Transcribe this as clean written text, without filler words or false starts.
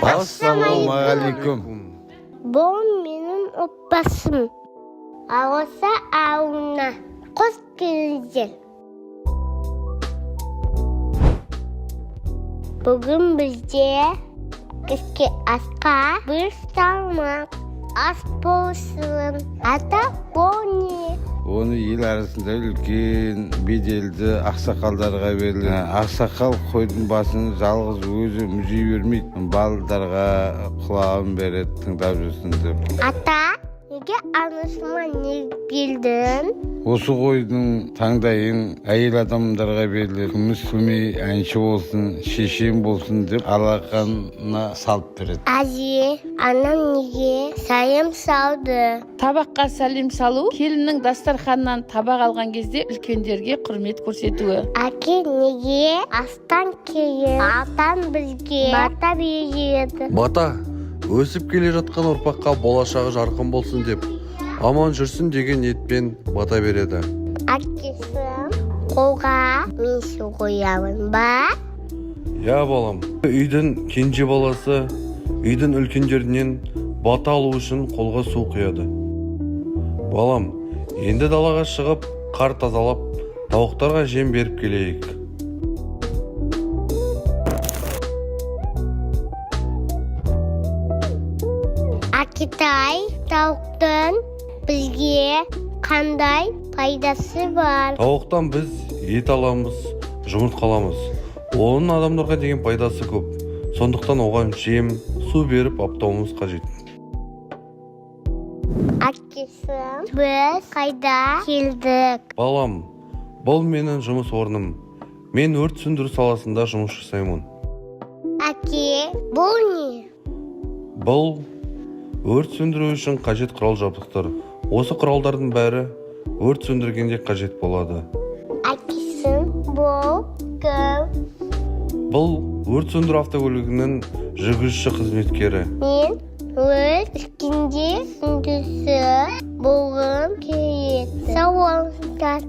Ассалаумағалейкум. Бұл менің отбасым. Ауылса ауылына қос келдіңіздер. Бүгін бізде кешкі асқа бір салмақ ас болсын. Ата Бони. Оны ел арасында үлкен беделді ақсақалдарға беріледі. Ақсақал қойдың басын жалғыз өзі мүжей бермейді. Балдарға құлағын береді, тыңдап жүрсін деп. Ата, неге анасыма не бердің? Осы қойдың таңдайын әйел адамдарға беріледі. Күміс көмей әнші болсын, шешен болсын деп алақанына салып береді. Әже, анам неге сәлем салды? Табаққа сәлем салу, келіннің дастарханнан табақ алған кезде үлкендерге құрмет көрсетуі. Әке неге астан кейін атан бізге бата береді? Бата, өсіп келе жатқан ұрпаққа болашағы жарқын болсын деп, аман жүрсін деген ниетпен бата береді. Әкесім, қолға мен су қоямын ба? Я балам, үйдің кенже баласы үйдің үлкендерінен бата алу үшін қолға су құяды. Балам, енді далаға шығып, қар тазалап, тауықтарға жем беріп келейік. Әкетай, тауықтың бізге қандай пайдасы бар? Тауықтан біз ет аламыз, жұмыртқа аламыз. Оның адамдарға деген пайдасы көп. Сондықтан оған жем, су беріп аптауымыз қажет. Әкесім, біз қайда келдік? Балам, бұл менің жұмыс орным. Мен өрт сөндіру саласында жұмыс жасаймын. Әке, бұл не? Бұл өрт сөндіру үшін қажет құрал жабдықтар. Осы құралдардың бәрі өрт сөндіргенде қажет болады. Әкесім, бұл кім? Бұл өрт сөндіру автокөлігінің жүргізуші қызметкері. Мен өрт сөндіруші болғым келеді. Сау болыңыздар.